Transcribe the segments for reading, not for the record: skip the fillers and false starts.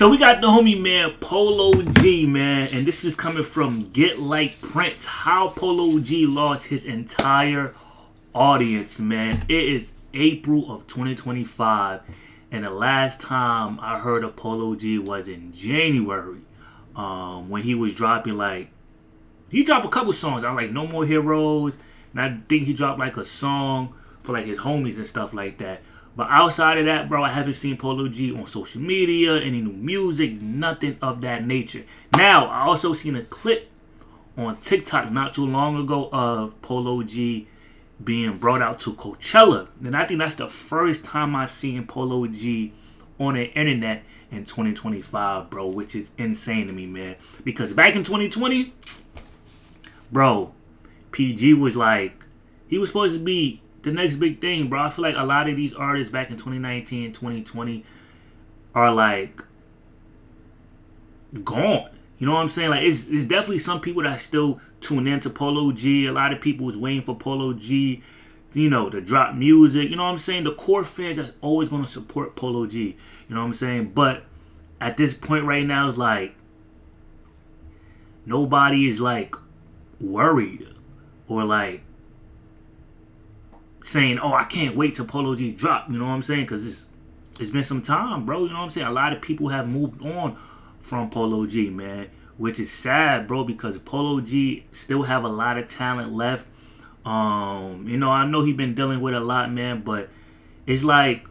So we got the homie man Polo G, man, and this is coming from Get Like Prince. How Polo G lost his entire audience, man. It is April of 2025, and the last time I heard of Polo G was in January, when he was dropping he dropped a couple songs. I like No More Heroes, and I think he dropped like a song for like his homies and stuff like that. But outside of that, bro, I haven't seen Polo G on social media, any new music, nothing of that nature. Now, I also seen a clip on TikTok not too long ago of Polo G being brought out to Coachella. And I think that's the first time I seen Polo G on the internet in 2025, bro, which is insane to me, man. Because back in 2020, bro, PG was like, he was supposed to be the next big thing, bro. I feel like a lot of these artists back in 2019 and 2020 are like gone. You know what I'm saying? Like it's definitely some people that still tune into Polo G. A lot of people was waiting for Polo G, to drop music. You know what I'm saying? The core fans that's always gonna support Polo G. You know what I'm saying? But at this point right now, it's like nobody is like worried or like saying, oh, I can't wait till Polo G drop. You know what I'm saying? Because it's been some time, bro. You know what I'm saying? A lot of people have moved on from Polo G, man. Which is sad, bro, because Polo G still have a lot of talent left. I know he been dealing with a lot, man, but it's like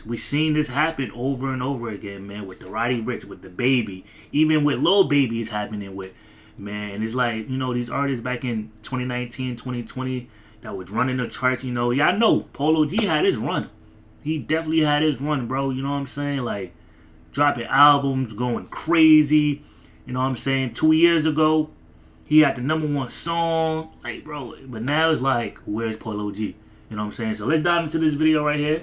we seen this happen over and over again, man, with the Roddy Ricch, with the Baby, even with Lil Baby is happening with, man. It's like, these artists back in 2019, 2020 that was running the charts, I know Polo G had his run. He definitely had his run, bro. You know what I'm saying? Like, dropping albums, going crazy. You know what I'm saying? 2 years ago, he had the #1 song. Like, bro, but now it's like, where's Polo G? You know what I'm saying? So let's dive into this video right here.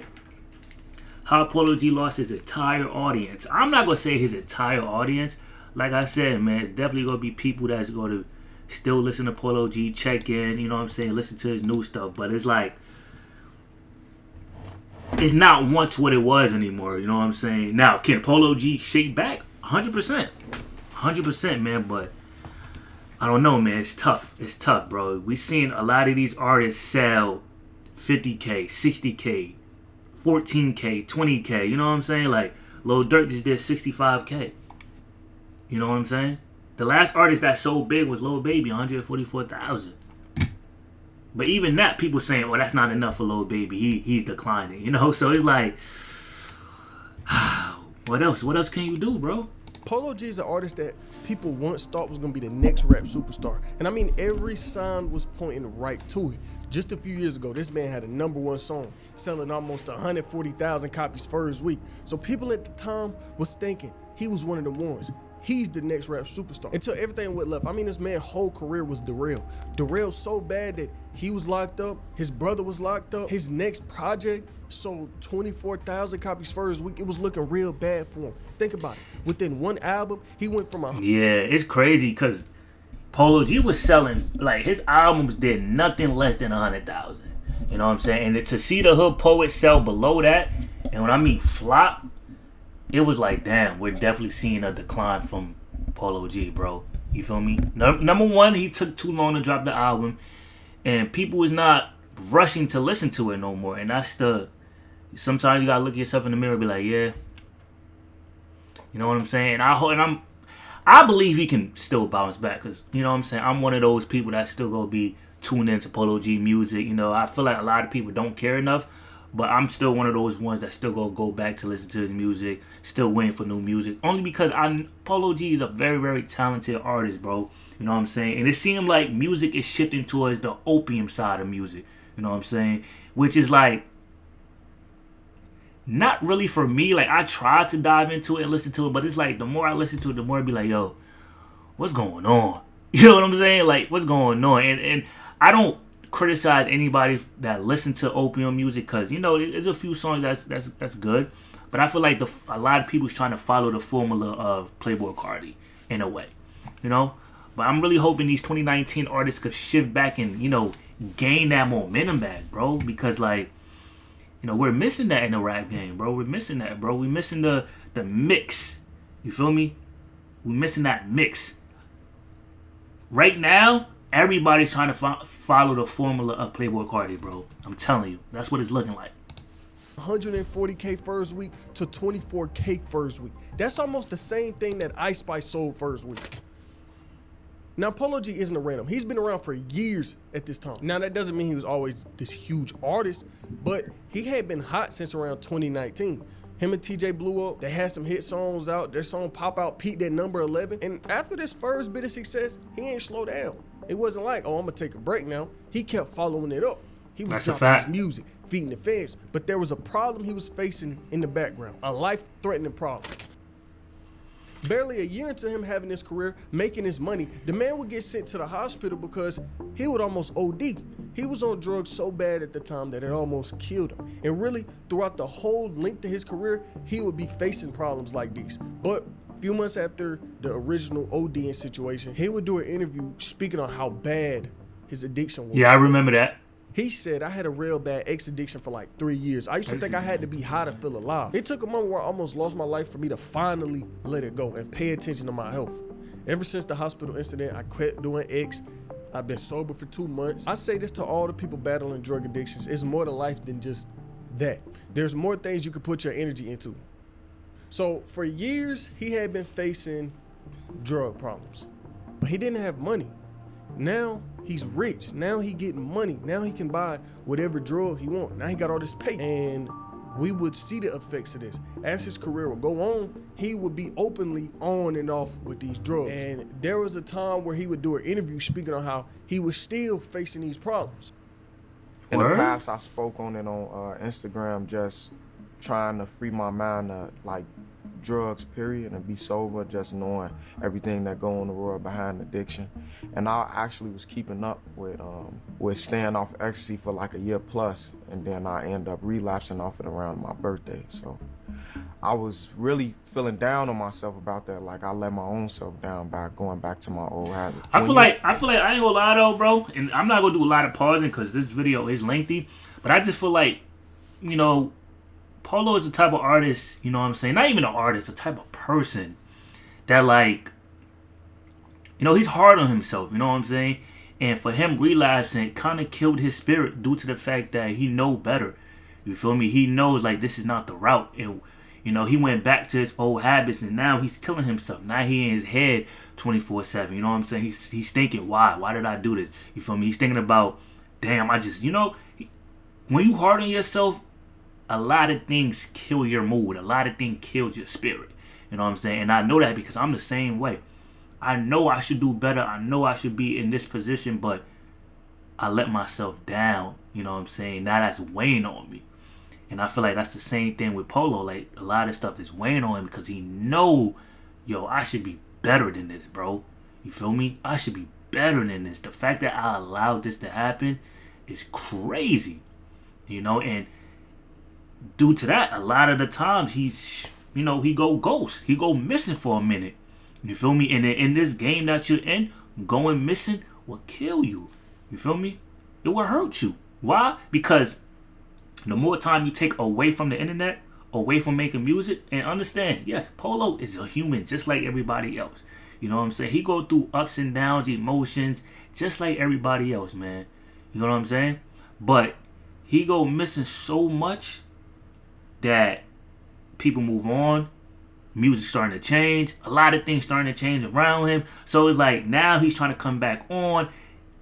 How Polo G lost his entire audience. I'm not going to say his entire audience. Like I said, man, it's definitely going to be people that's going to still listen to Polo G, check in, you know what I'm saying, listen to his new stuff. But it's like, it's not once what it was anymore, you know what I'm saying? Now, can Polo G shake back? 100%. 100%, man, but I don't know, man. It's tough. It's tough, bro. We seen a lot of these artists sell 50K, 60K, 14K, 20K, you know what I'm saying? Like, Lil Durk just did 65K. You know what I'm saying? The last artist that sold big was Lil Baby, 144,000. But even that, people saying, well, that's not enough for Lil Baby. He's declining, So it's like, what else? What else can you do, bro? Polo G is an artist that people once thought was going to be the next rap superstar. And I mean, every sign was pointing right to it. Just a few years ago, this man had a #1 song, selling almost 140,000 copies first week. So people at the time was thinking he was one of the ones. He's the next rap superstar. Until everything went left. I mean, this man's whole career was derailed. Derailed so bad that he was locked up. His brother was locked up. His next project sold 24,000 copies first week. It was looking real bad for him. Think about it. Within one album, he went from Yeah, it's crazy because Polo G was selling, like, his albums did nothing less than 100,000. You know what I'm saying? And to see the Hood Poet sell below that, and when I mean flop, it was like, damn, we're definitely seeing a decline from Polo G, bro. You feel me? #1, he took too long to drop the album, and people was not rushing to listen to it no more. And that's sometimes you gotta look at yourself in the mirror and be like, yeah, you know what I'm saying? I believe he can still bounce back, because, you know what I'm saying, I'm one of those people that still gonna be tuned into Polo G music. I feel like a lot of people don't care enough. But I'm still one of those ones that still gonna go back to listen to his music, still waiting for new music. Only because Polo G is a very, very talented artist, bro. You know what I'm saying? And it seemed like music is shifting towards the opium side of music. You know what I'm saying? Which is like, not really for me. Like, I tried to dive into it and listen to it, but it's like, the more I listen to it, the more I be like, yo, what's going on? You know what I'm saying? Like, what's going on? And I don't criticize anybody that listen to opium music, because there's a few songs that's good, but I feel like a lot of people's trying to follow the formula of Playboi Carti in a way, but I'm really hoping these 2019 artists could shift back and gain that momentum back, bro, because like You know, we're missing that in the rap game, bro. We're missing that, bro. We're missing the mix. You feel me? We're missing that mix. Right now, everybody's trying to follow the formula of Playboi Carti, bro. I'm telling you. That's what it's looking like. 140K first week to 24K first week. That's almost the same thing that Ice Spice sold first week. Now, Polo G isn't a random. He's been around for years at this time. Now, that doesn't mean he was always this huge artist, but he had been hot since around 2019. Him and TJ blew up. They had some hit songs out. Their song Pop Out peaked at number 11. And after this first bit of success, he ain't slow down. It wasn't like, oh, I'm going to take a break now. He kept following it up. He was dropping his music, feeding the fans. But there was a problem he was facing in the background, a life-threatening problem. Barely a year into him having his career, making his money, the man would get sent to the hospital because he would almost OD. He was on drugs so bad at the time that it almost killed him. And really, throughout the whole length of his career, he would be facing problems like these. But a few months after the original ODing situation, he would do an interview speaking on how bad his addiction was. Yeah, I remember that. He said, I had a real bad X addiction for like 3 years. I used to think I had to be high to feel alive. It took a moment where I almost lost my life for me to finally let it go and pay attention to my health. Ever since the hospital incident, I quit doing X. I've been sober for 2 months. I say this to all the people battling drug addictions. It's more to life than just that. There's more things you can put your energy into. So for years, he had been facing drug problems, but he didn't have money. Now he's rich. Now he getting money. Now he can buy whatever drug he wants. Now he got all this pay. And we would see the effects of this. As his career would go on, he would be openly on and off with these drugs. And there was a time where he would do an interview speaking on how he was still facing these problems. In the past, I spoke on it on Instagram, just trying to free my mind to like drugs, period, and be sober, just knowing everything that go in the world behind addiction. And I actually was keeping up with staying off ecstasy for like a year plus, and then I end up relapsing off it around my birthday. So I was really feeling down on myself about that. Like I let my own self down by going back to my old habit. I feel like I ain't gonna lie though, bro, and I'm not gonna do a lot of pausing because this video is lengthy, but I just feel like, you know, Polo is the type of artist, you know what I'm saying? Not even an artist, a type of person that, like, you know, he's hard on himself, you know what I'm saying? And for him relapsing kind of killed his spirit due to the fact that he know better. You feel me? He knows, like, this is not the route. And, you know, he went back to his old habits and now he's killing himself. Now he in his head 24/7, you know what I'm saying? He's thinking, why? Why did I do this? You feel me? He's thinking about, damn, I just, you know, when you hard on yourself, a lot of things kill your mood. A lot of things kill your spirit. You know what I'm saying? And I know that because I'm the same way. I know I should do better. I know I should be in this position, but I let myself down. You know what I'm saying? Now that's weighing on me. And I feel like that's the same thing with Polo. Like, a lot of stuff is weighing on him because he know, yo, I should be better than this, bro. You feel me? I should be better than this. The fact that I allowed this to happen is crazy. You know, and due to that, a lot of the times he's, you know, he go ghost. He go missing for a minute. You feel me? And in this game that you're in, going missing will kill you. You feel me? It will hurt you. Why? Because the more time you take away from the internet, away from making music, and understand, yes, Polo is a human just like everybody else. You know what I'm saying? He go through ups and downs, emotions, just like everybody else, man. You know what I'm saying? But he go missing so much that people move on. Music starting to change. A lot of things starting to change around him. So it's like now he's trying to come back on.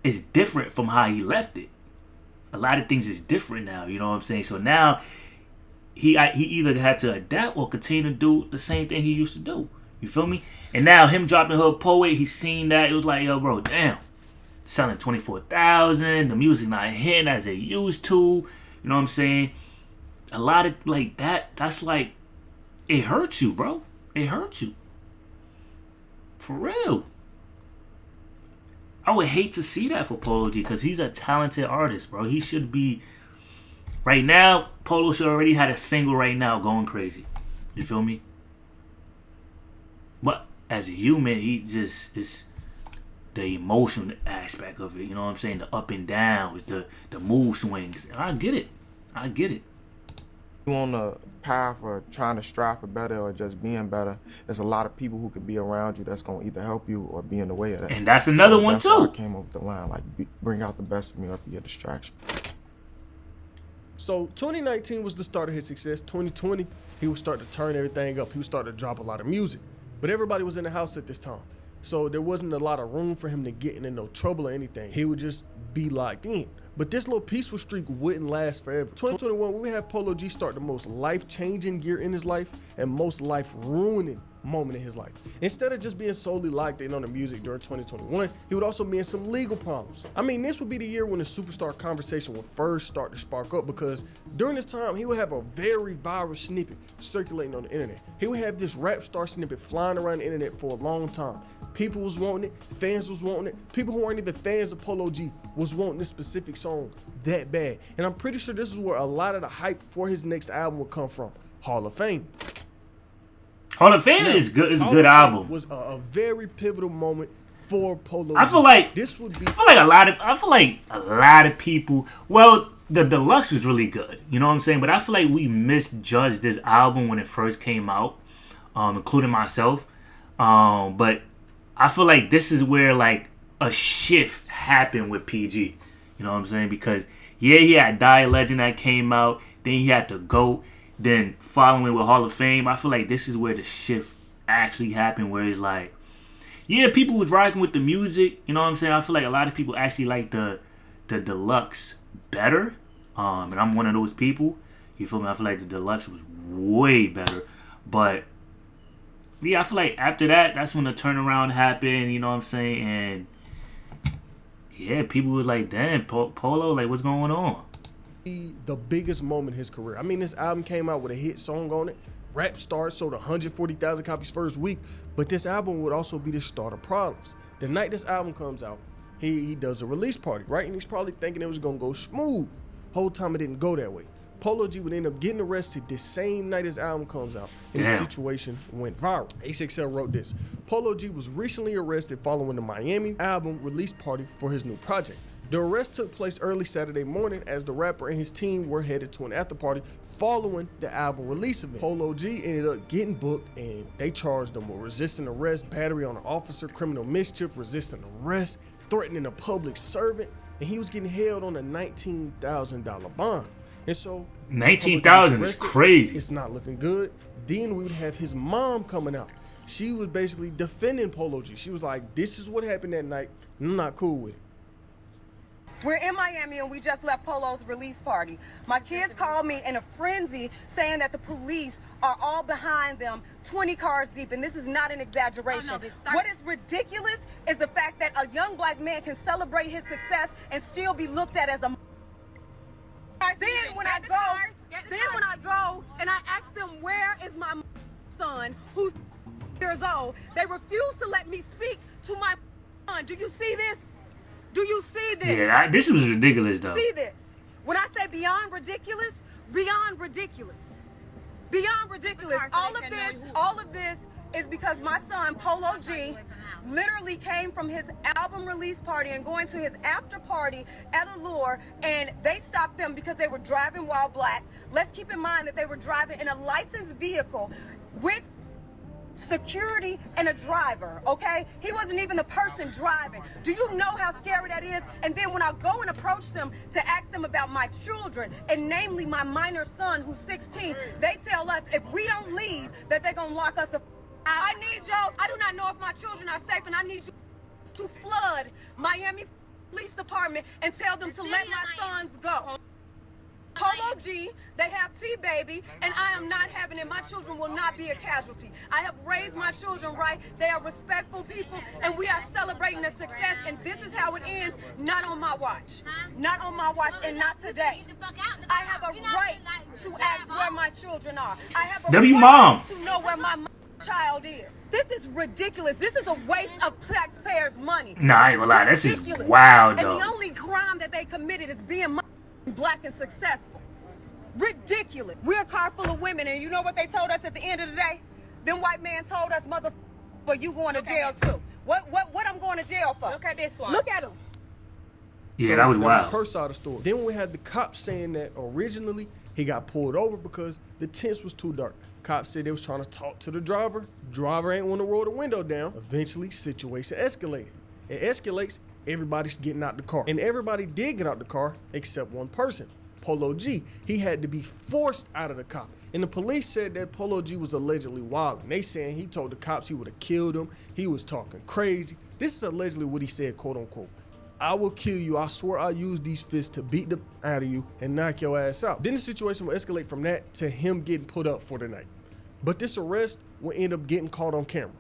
It's different from how he left it. A lot of things is different now. You know what I'm saying? So now he either had to adapt or continue to do the same thing he used to do. You feel me? And now him dropping Hood Poet, he's seen that. It was like, yo, bro, damn. Selling 24,000. The music not hitting as it used to. You know what I'm saying? A lot of like that, that's like, it hurts you, bro. It hurts you. For real. I would hate to see that for Polo G because he's a talented artist, bro. He should be, right now, Polo should already had a single right now going crazy. You feel me? But as a human, he just is the emotional aspect of it. You know what I'm saying? The up and downs, the mood swings. I get it. I get it. on the path of trying to strive for better or just being better, there's a lot of people who could be around you that's gonna either help you or be in the way of that. And that's another one that's too. Why I came up with the line like, bring out the best of me or be a distraction. So 2019 was the start of his success. 2020, he would start to turn everything up. He would start to drop a lot of music. But everybody was in the house at this time. So there wasn't a lot of room for him to get into no trouble or anything. He would just be locked in. But this little peaceful streak wouldn't last forever. 2021, we would have Polo G start the most life-changing year in his life and most life-ruining moment in his life. Instead of just being solely locked in on the music during 2021, he would also be in some legal problems. I mean, this would be the year when the superstar conversation would first start to spark up, because during this time, he would have a very viral snippet circulating on the internet. He would have this rap star snippet flying around the internet for a long time. People was wanting it, fans was wanting it, people who weren't even fans of Polo G was wanting this specific song that bad. And I'm pretty sure this is where a lot of the hype for his next album would come from, Hall of Fame. Hall of Fame is good. It's a good album. Was a very pivotal moment for Polo G. I feel like this would be. I feel like a lot of people. Well, the deluxe was really good. You know what I'm saying? But I feel like we misjudged this album when it first came out, including myself. But I feel like this is where like a shift happened with PG. You know what I'm saying? Because yeah, he had Die Legend that came out. Then he had to go. Then following with Hall of Fame, I feel like this is where the shift actually happened, where it's like, yeah, people was rocking with the music, you know what I'm saying? I feel like a lot of people actually like the deluxe better, and I'm one of those people, you feel me? I feel like the deluxe was way better, but yeah, I feel like after that, that's when the turnaround happened, you know what I'm saying? And yeah, people was like, damn, Polo, like, what's going on? The biggest moment in his career. I mean, this album came out with a hit song on it. Rap Star sold 140,000 copies first week, but this album would also be the start of problems. The night this album comes out, he does a release party, right? And he's probably thinking it was gonna go smooth. Whole time it didn't go that way. Polo G would end up getting arrested the same night his album comes out, and the situation went viral. XXL wrote this: Polo G was recently arrested following the Miami album release party for his new project. The arrest took place early Saturday morning as the rapper and his team were headed to an after party following the album release event. Polo G ended up getting booked, and they charged him with resisting arrest, battery on an officer, criminal mischief, resisting arrest, threatening a public servant, and he was getting held on a $19,000 bond. And so $19,000 is crazy. It's not looking good. Then we would have his mom coming out. She was basically defending Polo G. She was like, this is what happened that night, and I'm not cool with it. We're in Miami and we just left Polo's release party. My kids called me in a frenzy saying that the police are all behind them, 20 cars deep, and this is not an exaggeration. What is ridiculous is the fact that a young black man can celebrate his success and still be looked at as a. Then when I go and I ask them, where is my son who's years old, they refuse to let me speak to my son. Do you see this? Do you see this? Yeah, this was ridiculous, though. See this? When I say beyond ridiculous, beyond ridiculous. Beyond ridiculous. All of this is because my son, Polo G, literally came from his album release party and going to his after party at Allure, and they stopped them because they were driving while black. Let's keep in mind that they were driving in a licensed vehicle with security and a driver, okay? He wasn't even the person driving. Do you know how scary that is? And then when I go and approach them to ask them about my children, and namely my minor son who's 16, they tell us if we don't leave that they're gonna lock us up. I need y'all, I do not know if my children are safe, and I need you to flood Miami Police Department and tell them to let my sons go. Polo G, they have T-Baby, and I am not having it. My children will not be a casualty. I have raised my children right. They are respectful people, and we are celebrating the success, and this is how it ends, not on my watch. Not on my watch, and not today. I have a right to ask where my children are. I have a right to know where my child is. This is ridiculous. This is a waste of taxpayers' money. Nah, I ain't gonna lie. This is wild, though. And the only crime that they committed is being black and successful. Ridiculous. We're a car full of women, and you know what they told us at the end of the day? Them white men told us, motherfucker, you going to jail too. What I'm going to jail for? Look at this one. Look at him. Yeah, that was was wild. her side of the story. Then we had the cops saying that originally he got pulled over because the tents was too dark. Cops said they was trying to talk to the driver. Driver ain't want to roll the window down. Eventually, situation escalated. It escalates, everybody's getting out the car. And everybody did get out the car except one person, Polo G. He had to be forced out of the cop. And the police said that Polo G was allegedly wild. And they saying he told the cops he would have killed him. He was talking crazy. This is allegedly what he said, quote unquote. I will kill you. I swear I'll use these fists to beat the out of you and knock your ass out. Then the situation will escalate from that to him getting put up for the night. But this arrest will end up getting caught on camera.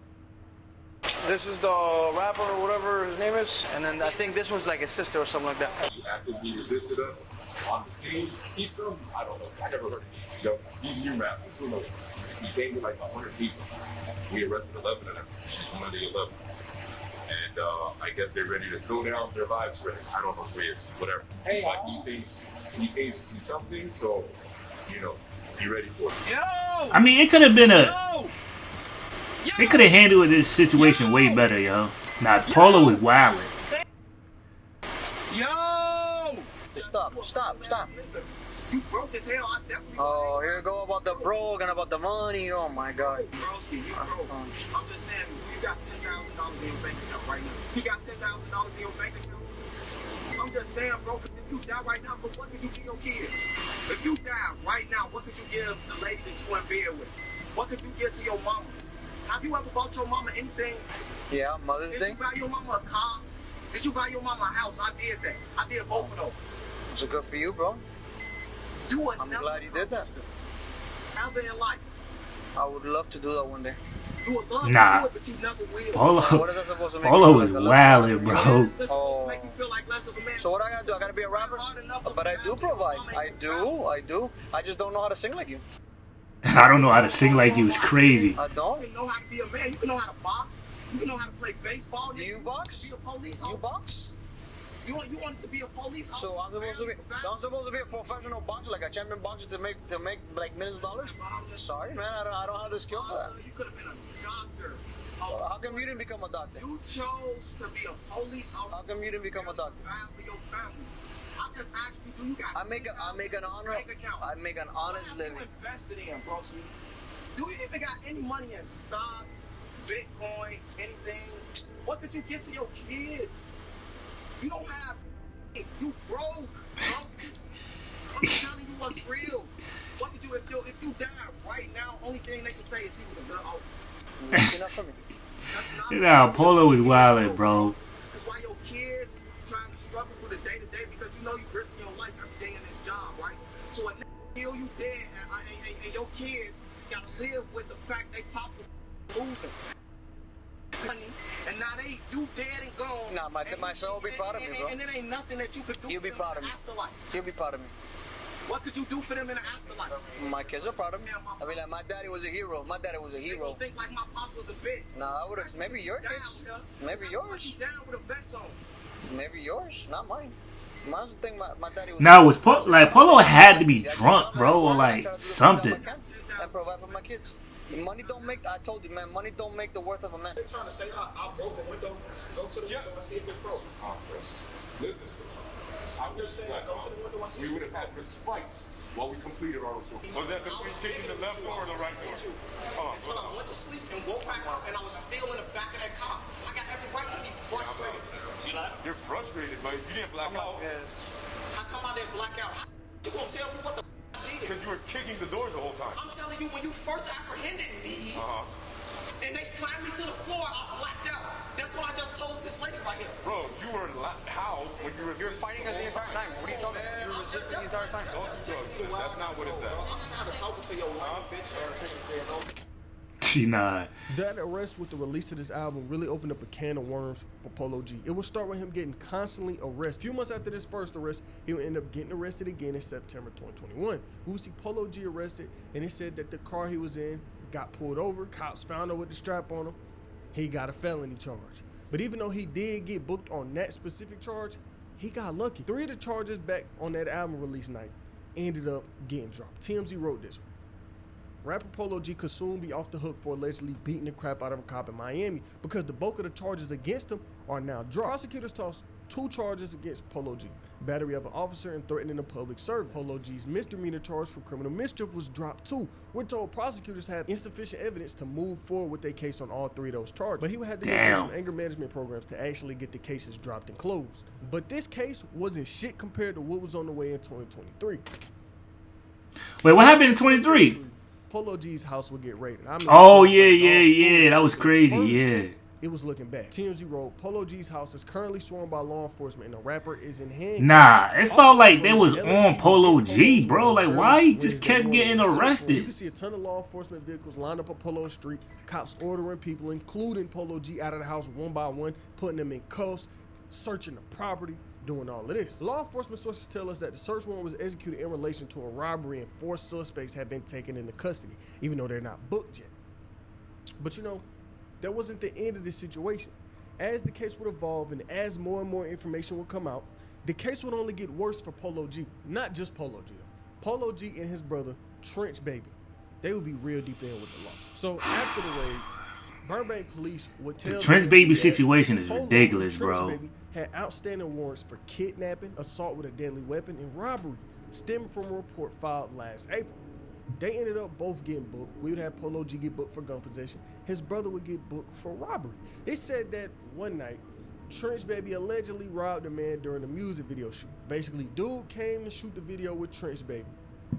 This is the rapper or whatever his name is, and then I think this was like his sister or something like that. He actively resisted us on the scene. He's some, I don't know, I never heard of this. You know, he's new rapper. So look, he came with like 100 people. We arrested 11 of them. She's one of the 11. And I guess they're ready to throw down their lives for him. I don't know who he is, whatever. Hey, but he thinks he's something, so, you know, be ready for it. I mean, it could have been they could have handled this situation way better, yo. Nah, Polo was wildin'. Yo! Stop. You broke as hell. I definitely. Oh, here we go about the broke and about the money. Oh my God. Broski, you broke. I'm just saying, you got $10,000 in your bank account right now. You got $10,000 in your bank account. I'm just saying, bro, if you die right now, but what could you give your kids? If you die right now, what could you give the lady that you in bed with? What could you give to your mama? Have you ever bought your mama anything? Yeah, Mother's Day. Did you buy your mama a car? Did you buy your mama a house? I did that. I did both of those. Is it good for you, bro? I'm glad you did that. Ever in life. I would love to do that one day. You would love Nah. to do it, but you never will. What is that supposed to make Polo you was feel like a lesser wildin', man? bro. This is supposed to make you feel like less of a man. So what I gotta do? I gotta be a rapper? But I do provide. I do. I just don't know how to sing like you. I don't know how to sing like you. It's crazy. I don't. You can know how to be a man. You can know how to box. You can know how to play baseball. Do you box? Be a police You officer. box? You want to be a police officer. So I'm supposed to be a professional boxer, like a champion boxer, to make like millions of dollars. Sorry, man, I don't have the skill for that. You could have been a doctor. How come you didn't become a doctor? You chose to be a police officer. How come you didn't become a doctor? For your family. I just asked you, do you got I make an honest living. You invested in, bro. Do you even got any money in stocks, Bitcoin, anything? What did you get to your kids? You don't have. You broke, bro. I'm telling you what's real. What did you if you died right now? Only thing they can say is he was a good officer. Enough for me. That's not. Nah, Polo was wildin', bro. That's why your kids trying to struggle with the day to day because you know you risking your life every day in this job, right? So when they kill you dead and your kids gotta live with the fact they pops was losing. And now you dead and gone. Nah, my son will be proud of me, bro. And it ain't nothing that you could do. He'll be proud of me. Afterlife. He'll be proud of me. What could you do for them in the afterlife? My kids are proud of me. I mean, like, my daddy was a hero. My daddy was a They hero. don't think like my pops was a bitch. Nah, I would have. Maybe your kids. Maybe yours. Down with a vest on. Maybe yours. Not mine. Mine was the thing. My daddy was. Now was Polo had to be drunk, bro, or like something. And provide for my kids. Money don't make. I told you, man. Money don't make the worth of a man. They're trying to say, I broke the window. Go to the window and see if it's broke. Listen, I'm just saying, we would have had respite while we completed our report. Was that the switch kicking the left door or the right door? Until I went to sleep and woke back up and I was still in the back of that car. I got every right to be frustrated. You're frustrated, but you didn't black out. How come I didn't black out? You gonna tell me what the I did? Because you were kicking the doors the whole time. I'm telling you, when you first apprehended me and they slammed me to the floor, I blacked out. That's what I just told this lady right here. Bro, you were how when you were fighting us the entire time. What are you talking about? You were resisting the entire time. That's not what it's at. I'm tired of talking to your wife, bitch. Nah. That arrest with the release of this album really opened up a can of worms for Polo G. It would start with him getting constantly arrested. A few months after this first arrest, he would end up getting arrested again in September 2021. We would see Polo G arrested, and it said that the car he was in got pulled over. Cops found out with the strap on him. He got a felony charge. But even though he did get booked on that specific charge, he got lucky. 3 of the charges back on that album release night ended up getting dropped. TMZ wrote this. Rapper Polo G could soon be off the hook for allegedly beating the crap out of a cop in Miami because the bulk of the charges against him are now dropped. Prosecutors tossed 2 charges against Polo G: battery of an officer and threatening a public servant. Polo G's misdemeanor charge for criminal mischief was dropped too. We're told prosecutors had insufficient evidence to move forward with their case on all 3 of those charges, but he would have to go through some anger management programs to actually get the cases dropped and closed. But this case wasn't shit compared to what was on the way in 2023. Wait, what happened in 23? Polo G's house would get raided. I mean, yeah. That was crazy, yeah. It was looking bad. TMZ wrote, Polo G's house is currently swarmed by law enforcement and the rapper is in handcuffs. Nah, it felt like they was on Polo G, bro. Like, why he just kept getting arrested? You can see a ton of law enforcement vehicles lined up on Polo Street, cops ordering people, including Polo G, out of the house one by one, putting them in cuffs, searching the property, doing all of this. Law enforcement sources tell us that the search warrant was executed in relation to a robbery and 4 suspects have been taken into custody, even though they're not booked yet. But you know, that wasn't the end of the situation. As the case would evolve and as more and more information would come out, the case would only get worse for Polo G. Not just Polo G though. Polo G and his brother, Trench Baby, they would be real deep in with the law. So after the raid, Burbank police would tell the Trench Baby situation is ridiculous, bro. Trench Baby had outstanding warrants for kidnapping, assault with a deadly weapon, and robbery, stemming from a report filed last April. They ended up both getting booked. We would have Polo G get booked for gun possession. His brother would get booked for robbery. They said that one night, Trench Baby allegedly robbed a man during a music video shoot. Basically, dude came to shoot the video with Trench Baby.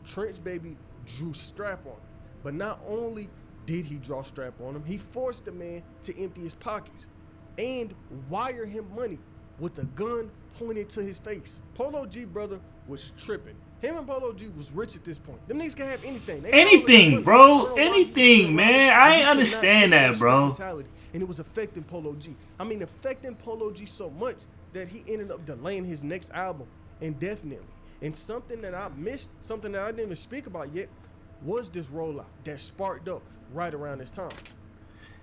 Trench Baby drew strap on him. But not only did he draw strap on him, he forced the man to empty his pockets and wire him money with a gun pointed to his face. Polo G brother was tripping. Him and Polo G was rich at this point. Them niggas can have anything. Anything, bro. Anything, man. I ain't understand that, bro. And it was affecting Polo G. I mean, affecting Polo G so much that he ended up delaying his next album indefinitely. And something that I missed, something that I didn't even speak about yet, was this rollout that sparked up right around this time.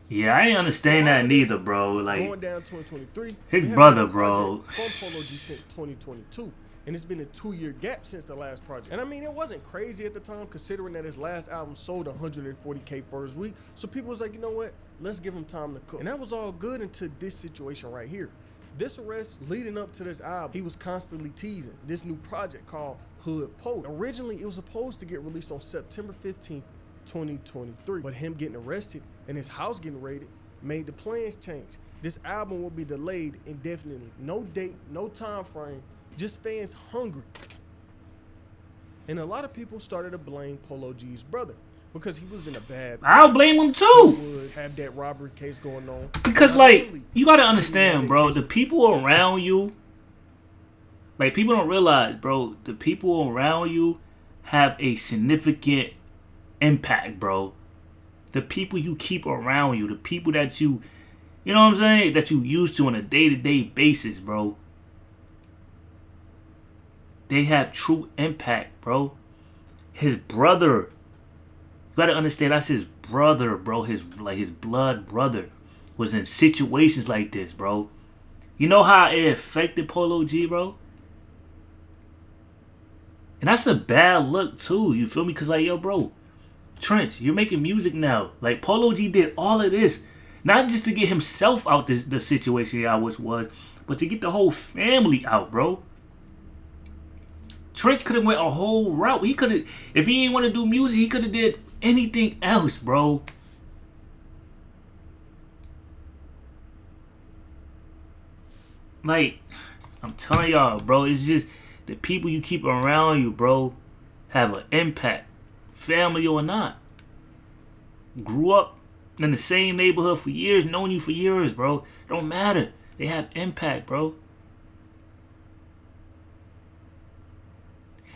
Yeah, I ain't understand that neither, bro. Like, going down 2023, his brother, bro. From Polo G since 2022. And it's been a 2-year gap since the last project. And I mean, it wasn't crazy at the time, considering that his last album sold 140K first week. So people was like, you know what? Let's give him time to cook. And that was all good until this situation right here. This arrest leading up to this album, he was constantly teasing this new project called Hood Poet. Originally, it was supposed to get released on September 15th, 2023. But him getting arrested and his house getting raided made the plans change. This album will be delayed indefinitely. No date, no time frame. Just fans hungry. And a lot of people started to blame Polo G's brother because he was in a bad place. I'll blame him too. He would have that robbery case going on. Because, like, you gotta understand, bro, the people around you, like, people don't realize, bro, the people around you have a significant impact, bro. The people you keep around you, the people that you know what I'm saying, that you used to on a day-to-day basis, bro. They have true impact, bro. His brother, you gotta understand, that's his brother, bro. His blood brother was in situations like this, bro. You know how it affected Polo G, bro? And that's a bad look too, you feel me? Cause like, yo, bro, Trench, you're making music now. Like, Polo G did all of this, not just to get himself out the situation I was, but to get the whole family out, bro. Trench could have went a whole route. He could have, if he didn't want to do music, he could have did anything else, bro. Like, I'm telling y'all, bro, it's just the people you keep around you, bro, have an impact, family or not. Grew up in the same neighborhood for years, knowing you for years, bro. Don't matter. They have impact, bro.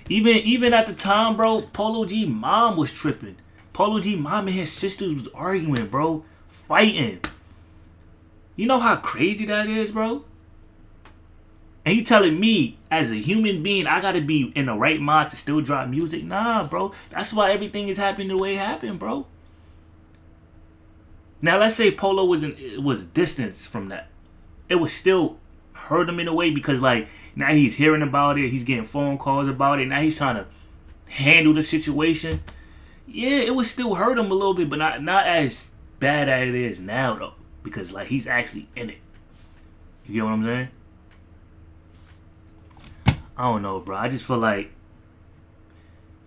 Even at the time, bro, Polo G mom was tripping. Polo G mom and his sisters was arguing, bro. Fighting. You know how crazy that is, bro? And you telling me, as a human being, I gotta be in the right mind to still drop music? Nah, bro. That's why everything is happening the way it happened, bro. Now, let's say Polo was distanced from that. It would still hurt him in a way because, like, now he's hearing about it. He's getting phone calls about it. Now he's trying to handle the situation. Yeah, it would still hurt him a little bit, but not as bad as it is now, though. Because, like, he's actually in it. You get what I'm saying? I don't know, bro. I just feel like,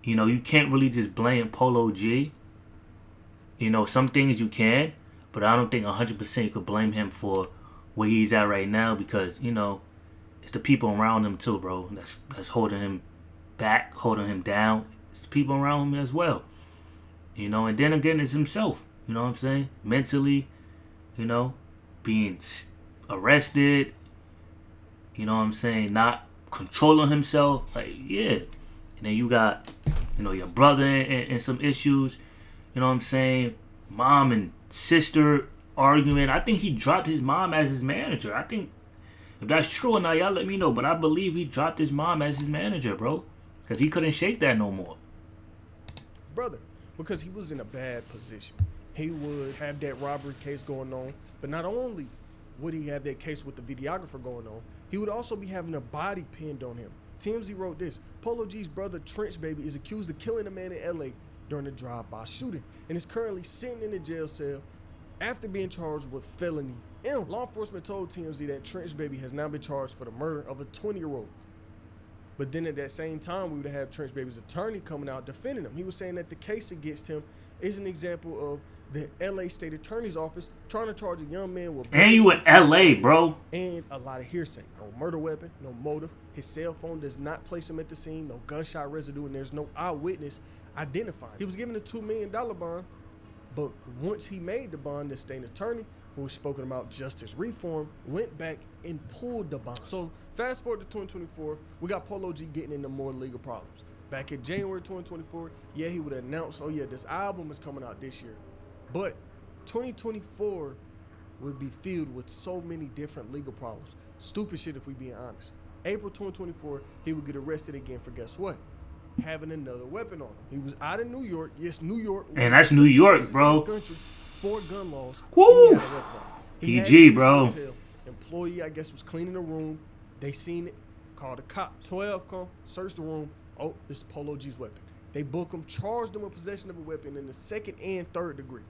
you can't really just blame Polo G. Some things you can, but I don't think 100% you could blame him for where he's at right now because, it's the people around him too, bro. That's holding him back, holding him down. It's the people around him as well. And then again, it's himself. You know what I'm saying? Mentally, being arrested. You know what I'm saying? Not controlling himself. Like, yeah. And then you got, your brother and some issues. You know what I'm saying? Mom and sister arguing. I think he dropped his mom as his manager. I think, if that's true or not, y'all let me know. But I believe he dropped his mom as his manager, bro. Because he couldn't shake that no more. Brother, because he was in a bad position. He would have that robbery case going on. But not only would he have that case with the videographer going on, he would also be having a body pinned on him. TMZ wrote this: Polo G's brother, Trench Baby, is accused of killing a man in LA during a drive-by shooting and is currently sitting in a jail cell after being charged with felony M. Law enforcement told TMZ that Trench Baby has now been charged for the murder of a 20-year-old. But then at that same time, we would have Trench Baby's attorney coming out defending him. He was saying that the case against him is an example of the LA State Attorney's Office trying to charge a young man with... And you in LA, bro. And a lot of hearsay. No murder weapon, no motive. His cell phone does not place him at the scene. No gunshot residue, and there's no eyewitness identifying. He was given a $2 million bond, but once he made the bond, the state attorney, who was spoken about justice reform, went back and pulled the bond. So fast forward to 2024, we got Polo G getting into more legal problems. Back in January 2024, yeah, he would announce, oh yeah, this album is coming out this year. But 2024 would be filled with so many different legal problems. Stupid shit if we being honest. April 2024, he would get arrested again for guess what? Having another weapon on him. He was out of New York. Yes, New York. And that's New York, bro. Country for gun laws. Woo! PG, bro. Employee, I guess, was cleaning the room. They seen it, called the cops. 12 come, search the room. Oh, this is Polo G's weapon. They book him, charged him with possession of a weapon in the second and third degree.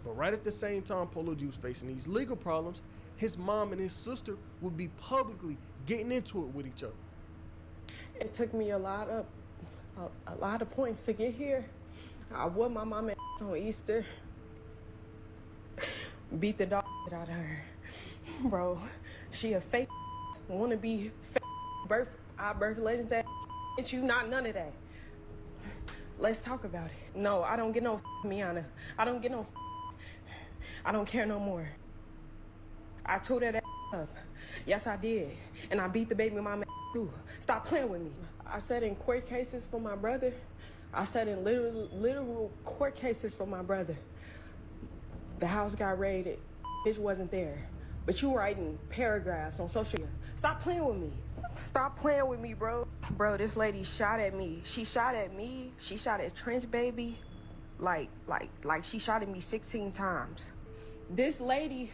But right at the same time Polo G was facing these legal problems, his mom and his sister would be publicly getting into it with each other. It took me a lot of points to get here. I whooped my mama on Easter. Beat the dog out of her. Bro, she a fake wanna be fake birth legends that you not none of that. Let's talk about it. No, I don't get no Miana. I don't get no I don't care no more. I tore that up. Yes, I did. And I beat the baby mama too. Stop playing with me. I said in court cases for my brother. I said in literal court cases for my brother. The house got raided. Bitch wasn't there. But you writing paragraphs on social media. Stop playing with me. Stop playing with me, bro. Bro, this lady shot at me. She shot at me. She shot at Trench Baby. Like she shot at me 16 times. This lady,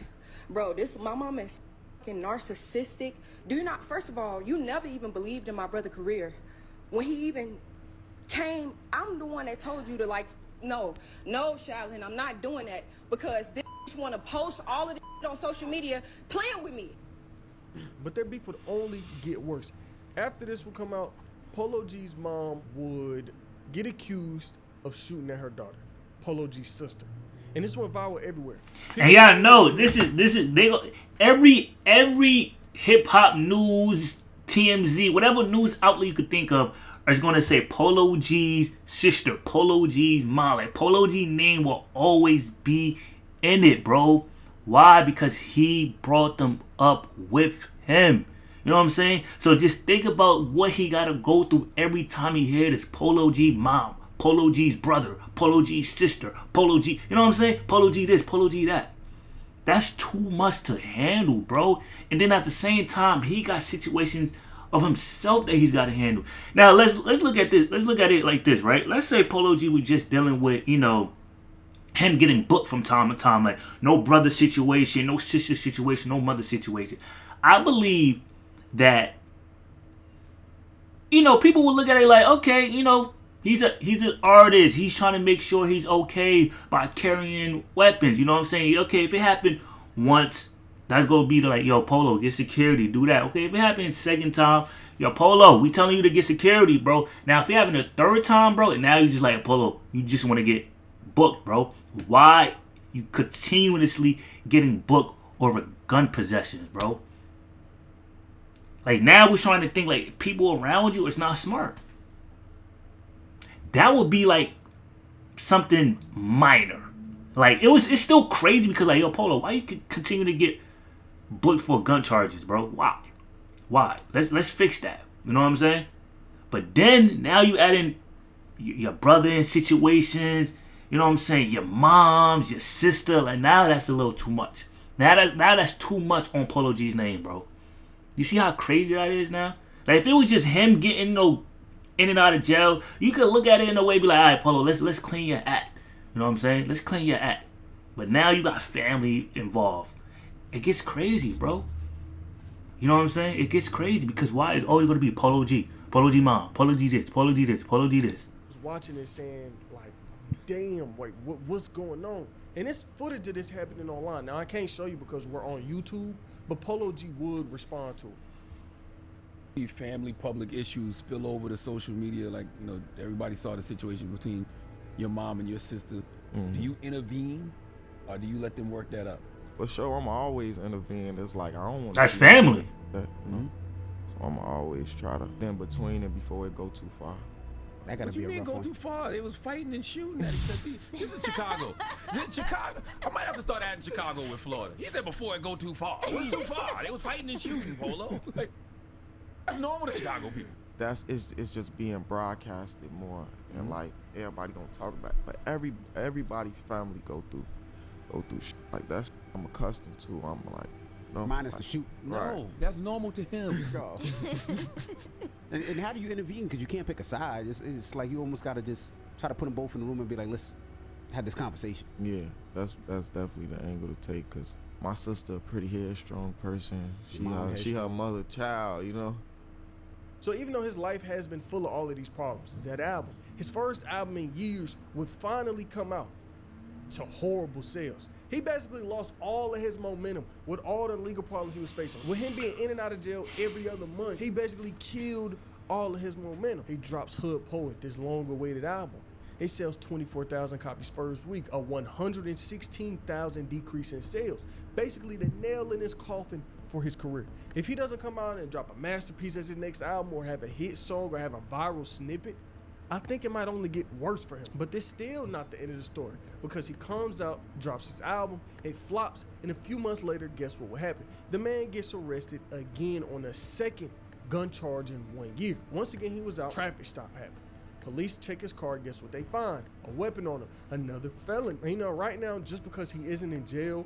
bro, my mom is fucking narcissistic. Do you not, first of all, you never even believed in my brother's career. When he even came, I'm the one that told you to no, Shaolin, I'm not doing that because this want to post all of this on social media playing with me. But their beef would only get worse. After this would come out, Polo G's mom would get accused of shooting at her daughter, Polo G's sister. And this went viral everywhere. And y'all know this is every hip hop news, TMZ, whatever news outlet you could think of is gonna say Polo G's sister, Polo G's mom. Like Polo G's name will always be in it, bro. Why? Because he brought them up with him. You know what I'm saying? So just think about what he gotta go through every time he hears this Polo G mom, Polo G's brother, Polo G's sister, Polo G. You know what I'm saying? Polo G this, Polo G that. That's too much to handle, bro. And then at the same time, he got situations of himself that he's got to handle. Now let's look at this. Let's look at it like this, right? Let's say Polo G was just dealing with, him getting booked from time to time, like no brother situation, no sister situation, no mother situation. I believe that, people will look at it like, okay, he's an artist. He's trying to make sure he's okay by carrying weapons. You know what I'm saying? Okay, if it happened once, That's gonna be like, yo, Polo, get security, do that. Okay, if it happens second time, yo, Polo, we telling you to get security, bro. Now, if it happens a third time, bro, and now you just like, Polo, you just want to get booked, bro. Why you continuously getting booked over gun possessions, bro? Like, now we're trying to think like people around you, it's not smart. That would be like something minor. Like, it's still crazy because like, yo, Polo, why you continue to get booked for gun charges, bro? Why? Let's fix that. You know what I'm saying? But then now you add in your brother in situations. You know what I'm saying? Your mom's, your sister. Like, now that's a little too much. Now that's too much on Polo G's name, bro. You see how crazy that is now? Like, if it was just him getting in and out of jail, you could look at it in a way, be like, all right, Polo, let's clean your act. You know what I'm saying? Let's clean your act. But now you got family involved. It gets crazy, bro. You know what I'm saying? It gets crazy because why is always going to be Polo G? Polo G mom. Polo G this. Polo G this. Polo G this. I was watching it saying, like, damn, wait, what's going on? And it's footage of this happening online. Now, I can't show you because we're on YouTube, but Polo G would respond to it. Family public issues spill over to social media. Like, you know, everybody saw the situation between your mom and your sister. Do you intervene or do you let them work that out? For sure, I'm always intervene. It's like, I don't want to. That's family. That, you know? So I'm always try to in between it before it go too far. That gotta be a rough one. Go too far. They was fighting and shooting at each other. This is Chicago. Chicago. I might have to start adding Chicago with Florida. He said before it go too far. It was too far. They was fighting and shooting, Polo. Like, that's normal to Chicago people. It's just being broadcasted more, and like everybody gonna talk about it. But everybody family go through shit like that. I'm accustomed to. I'm like, no. Mine is like, to shoot. No, right. That's normal to him. And how do you intervene? Because you can't pick a side. It's like you almost gotta just try to put them both in the room and be like, let's have this conversation. Yeah, that's definitely the angle to take. Cause my sister a pretty headstrong person. She her mother child, you know. So even though his life has been full of all of these problems, that album, his first album in years, would finally come out to horrible sales. He basically lost all of his momentum with all the legal problems he was facing. With him being in and out of jail every other month, he basically killed all of his momentum. He drops Hood Poet, this long-awaited album. It sells 24,000 copies first week, a 116,000 decrease in sales. Basically the nail in his coffin for his career. If he doesn't come out and drop a masterpiece as his next album or have a hit song or have a viral snippet, I think it might only get worse for him. But this still not the end of the story, because he comes out, drops his album, it flops, and a few months later, guess what will happen? The man gets arrested again on a second gun charge in 1 year. Once again, he was out, traffic stop happened. Police check his car, guess what they find? A weapon on him, another felony. You know, right now, just because he isn't in jail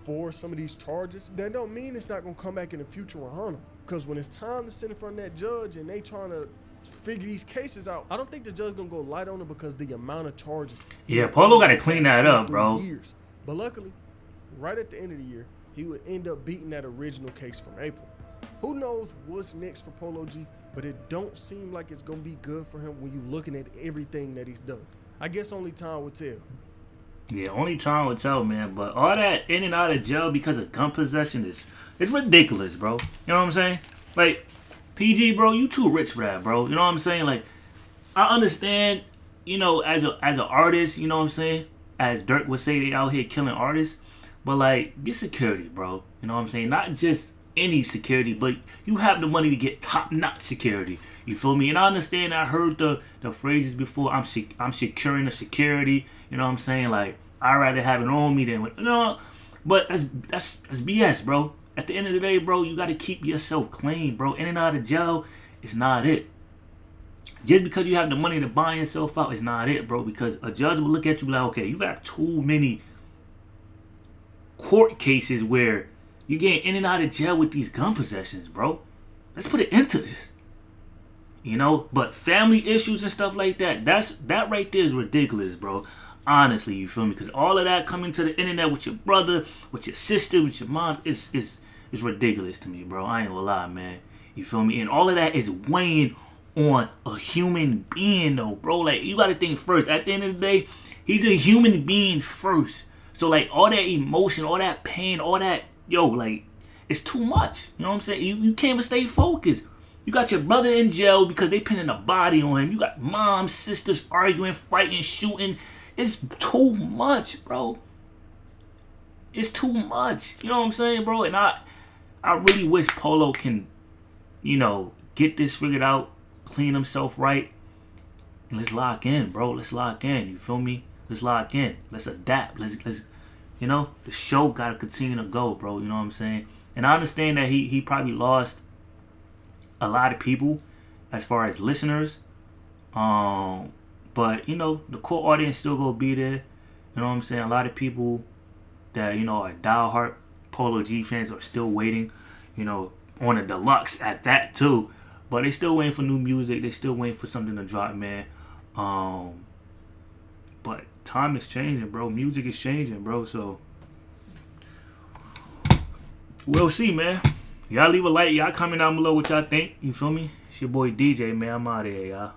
for some of these charges, that don't mean it's not gonna come back in the future and hunt him. Because when it's time to sit in front of that judge and they trying to figure these cases out, I don't think the judge gonna go light on him because the amount of charges. Yeah, Polo gotta clean that up, bro. Years. But luckily, right at the end of the year, he would end up beating that original case from April. Who knows what's next for Polo G, but it don't seem like it's gonna be good for him when you looking at everything that he's done. I guess only time will tell. Yeah, only time will tell, man. But all that in and out of jail because of gun possession is ridiculous, bro. You know what I'm saying? Like, PG, bro, you too rich for that, bro. You know what I'm saying? Like, I understand, you know, as an artist, you know what I'm saying? As Dirk would say, they out here killing artists. But, like, get security, bro. You know what I'm saying? Not just any security, but you have the money to get top-notch security. You feel me? And I understand, I heard the phrases before, I'm securing the security. You know what I'm saying? Like, I'd rather have it on me than, no. But that's BS, bro. At the end of the day, bro, you got to keep yourself clean, bro. In and out of jail is not it. Just because you have the money to buy yourself out is not it, bro. Because a judge will look at you like, okay, you got too many court cases where you're getting in and out of jail with these gun possessions, bro. Let's put it into this. You know? But family issues and stuff like that, that right there is ridiculous, bro. Honestly, you feel me? Because all of that coming to the internet with your brother, with your sister, with your mom, is ridiculous to me, bro. I ain't gonna lie, man. You feel me? And all of that is weighing on a human being, though, bro. Like, you gotta think first. At the end of the day, he's a human being first. So, like, all that emotion, all that pain, all that, yo, like, it's too much. You know what I'm saying? You can't even stay focused. You got your brother in jail because they pinning a body on him. You got moms, sisters arguing, fighting, shooting. It's too much, bro. It's too much. You know what I'm saying, bro? And I really wish Polo can, you know, get this figured out, clean himself right, and let's lock in, bro. Let's lock in. You feel me? Let's lock in. Let's adapt. Let's you know, the show gotta continue to go, bro. You know what I'm saying? And I understand that he probably lost a lot of people as far as listeners. But you know, the core audience still gonna be there. You know what I'm saying? A lot of people that, you know, are diehard Polo G fans are still waiting, you know, on a deluxe at that too. But they still waiting for new music. They still waiting for something to drop, man. But time is changing, bro. Music is changing, bro. So we'll see, man. Y'all leave a like. Y'all comment down below what y'all think. You feel me? It's your boy DJ, man. I'm out of here, y'all.